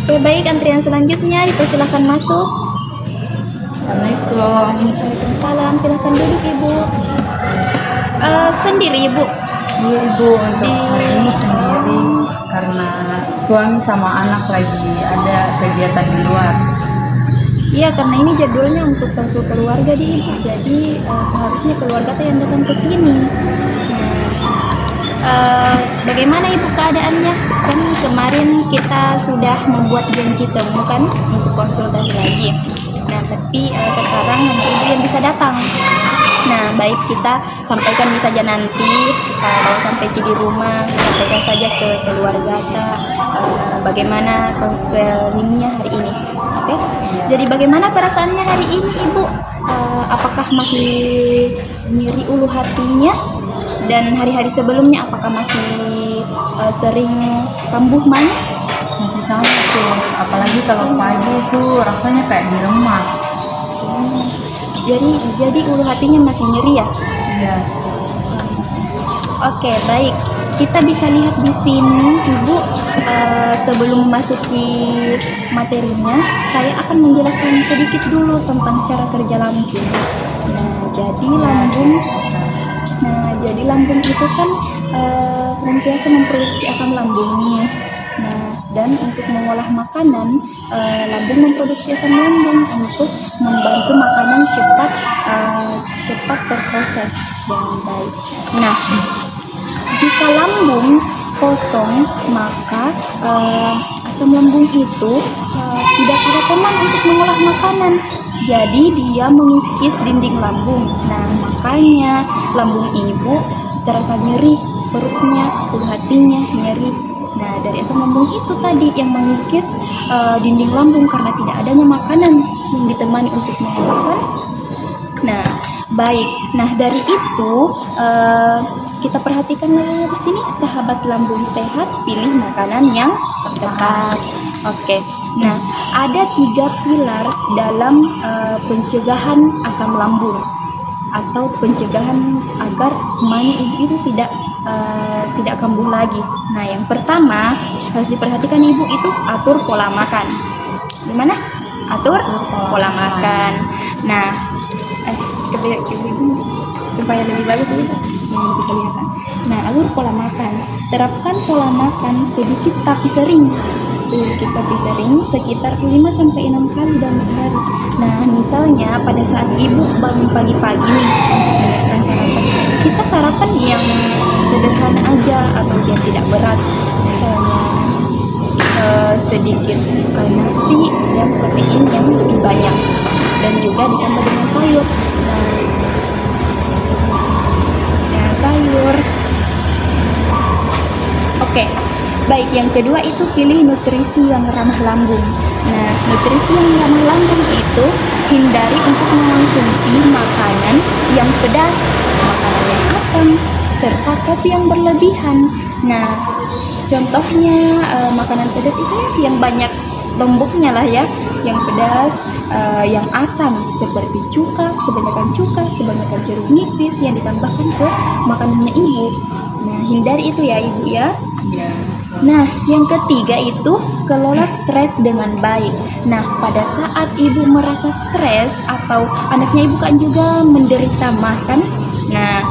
Oke, baik, antrian selanjutnya dipersilakan masuk. Assalamualaikum. Waalaikumsalam, silahkan duduk Ibu. Sendiri Ibu? Iya Ibu, untuk hari ini sendiri karena suami sama anak lagi ada kegiatan di luar. Iya, karena ini jadwalnya untuk konsul keluarga di Ibu, jadi seharusnya keluarga tuh yang datang ke sini. Bagaimana Ibu keadaannya? Kan kemarin kita sudah membuat janji temu kan untuk konsultasi lagi. Nah, tapi sekarang hanya Ibu yang bisa datang. Nah, baik, kita sampaikan bisa saja nanti kalau sampai di rumah, sampaikan saja ke keluarga kita bagaimana konselingnya hari ini. Oke? Jadi bagaimana perasaannya hari ini Ibu? Apakah masih nyeri ulu hatinya? Dan hari-hari sebelumnya apakah masih sering kambuh manya? Masih sama tuh, apalagi kalau pagi itu rasanya kayak diremas. Jadi ulu hatinya masih nyeri ya? Iya. Oke, baik. Kita bisa lihat di sini, Ibu, sebelum memasuki materinya, saya akan menjelaskan sedikit dulu tentang cara kerja lambung. Jadi lambung itu kan senantiasa memproduksi asam lambung nih. Nah, dan untuk mengolah makanan, lambung memproduksi asam lambung untuk membantu makanan cepat terproses dengan baik. Nah, jika lambung kosong, maka asam lambung itu tidak ada teman untuk mengolah makanan. Jadi dia mengikis dinding lambung. Nah, makanya lambung Ibu terasa nyeri, perutnya, ulu hatinya nyeri. Nah, dari asam lambung itu tadi yang mengikis dinding lambung karena tidak adanya makanan yang ditemani untuk mengolahkan. Nah, baik. Nah, dari itu kita perhatikan lagi di sini, sahabat lambung sehat, pilih makanan yang tepat. Oke. Nah, ada 3 pilar dalam pencegahan asam lambung atau pencegahan agar emaknya Ibu itu tidak kambuh lagi. Nah, yang pertama harus diperhatikan Ibu itu atur pola makan. Gimana? Atur pola makan. Nah, supaya lebih bagus ini lebih kelihatan. Nah, atur pola makan. Terapkan pola makan sedikit tapi sering. Tapi sering sekitar 5-6 kali dalam sehari. Nah, misalnya pada saat Ibu bangun pagi-pagi nih untuk menyiapkan sarapan, kita sarapan yang sederhana aja atau yang tidak berat. Misalnya sedikit nasi dan protein yang lebih banyak dan juga ditambah dengan sayur. Sayur. Oke. Baik, yang kedua itu pilih nutrisi yang ramah lambung. Nah, nutrisi yang ramah lambung itu hindari untuk mengonsumsi makanan yang pedas, makanan yang asam, serta kopi yang berlebihan. Nah, contohnya makanan pedas itu yang banyak lomboknya lah ya, yang pedas, yang asam seperti kebanyakan jeruk nipis yang ditambahkan ke makanannya Ibu. Nah, hindari itu ya Ibu ya. Nah, yang ketiga itu kelola stres dengan baik. Nah, pada saat Ibu merasa stres atau anaknya Ibu kan juga menderita makan. Nah,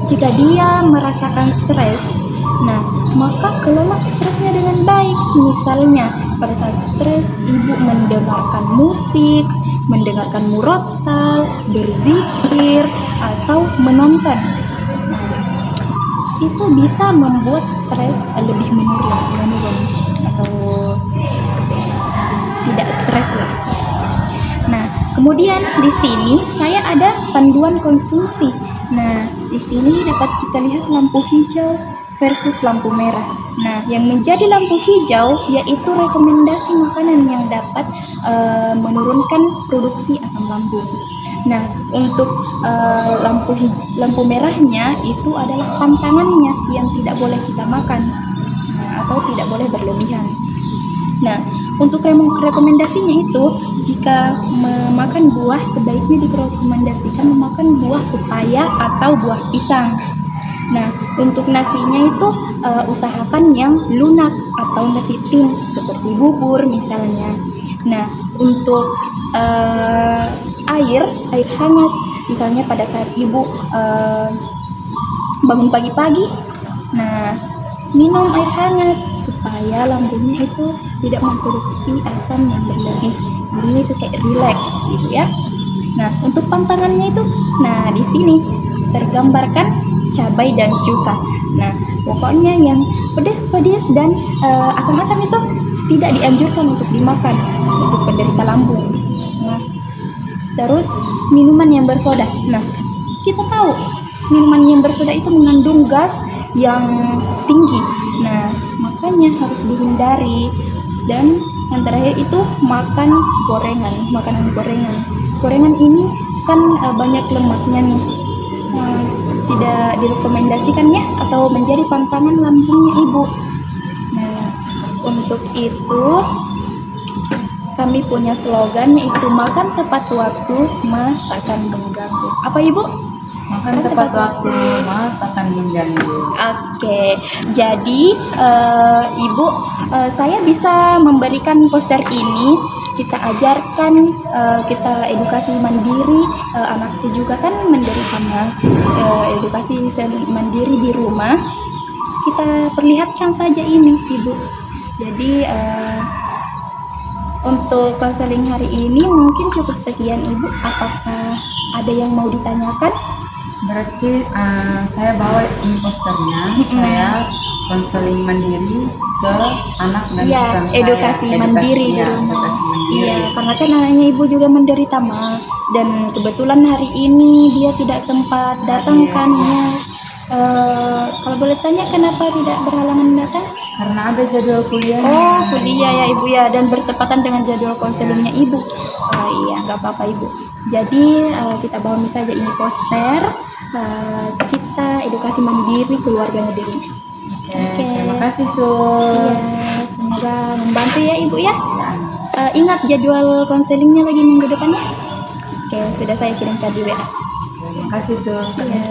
jika dia merasakan stres, nah, maka kelola stresnya dengan baik. Misalnya, pada saat stres Ibu mendengarkan musik, mendengarkan murotal, berzikir, atau menonton. Itu bisa membuat stres lebih menurun atau tidak stres lah. Nah, kemudian di sini saya ada panduan konsumsi. Nah, di sini dapat kita lihat lampu hijau versus lampu merah. Nah, yang menjadi lampu hijau yaitu rekomendasi makanan yang dapat menurunkan produksi asam lambung. Nah, untuk lampu merahnya itu adalah pantangannya yang tidak boleh kita makan, atau tidak boleh berlebihan. Nah, untuk rekomendasinya itu, jika memakan buah sebaiknya direkomendasikan memakan buah pepaya atau buah pisang. Nah, Untuk nasinya itu usahakan yang lunak atau nasi tim seperti bubur misalnya. Nah, untuk air hangat misalnya pada saat ibu bangun pagi-pagi, nah minum air hangat supaya lambungnya itu tidak memproduksi asam yang berlebih. Lambungnya itu kayak relax gitu ya. Nah, untuk pantangannya itu, nah di sini tergambarkan cabai dan cuka. Nah, pokoknya yang pedas-pedas dan asam-asam itu tidak dianjurkan untuk dimakan untuk penderita lambung. Nah, terus minuman yang bersoda. Nah, kita tahu minuman yang bersoda itu mengandung gas yang tinggi. Nah, makanya harus dihindari. Dan yang terakhir itu makan gorengan, makanan gorengan. Gorengan ini kan banyak lemaknya nih. Tidak direkomendasikan ya atau menjadi pantangan lambungnya ibu. Nah, untuk itu kami punya slogan yaitu makan tepat waktu, mah takkan mengganggu. Apa ibu? Makan tepat waktu, mah takkan mengganggu. Oke, jadi ibu, saya bisa memberikan poster ini. Kita ajarkan, kita edukasi mandiri, anak itu juga kan menderita edukasi mandiri di rumah. Kita perlihatkan saja ini ibu. Jadi untuk konseling hari ini mungkin cukup sekian ibu. Apakah ada yang mau ditanyakan? Berarti saya bawa ini posternya, saya konseling mandiri ke anak dan Iya, suami edukasi saya. mandiri di Iya, rumah. edukasi mandiri. Iya, karena kan anaknya ibu juga menderita mah, dan kebetulan hari ini dia tidak sempat datang Iya. kan ya. Kalau boleh tanya kenapa tidak berhalangan datang? Karena ada jadwal kuliah. Oh, kuliah ya ibu ya, dan bertepatan dengan jadwal konselingnya ibu. Oh iya, nggak apa-apa ibu. Jadi kita bawa saja ini poster. Kita edukasi mandiri keluarganya di rumah. Oke, terima kasih Sul. Iya, semoga membantu ya ibu ya. Ingat jadwal konselingnya lagi minggu depan ya. Oke, sudah saya kirimkan di WA. Terima kasih Sul. Iya.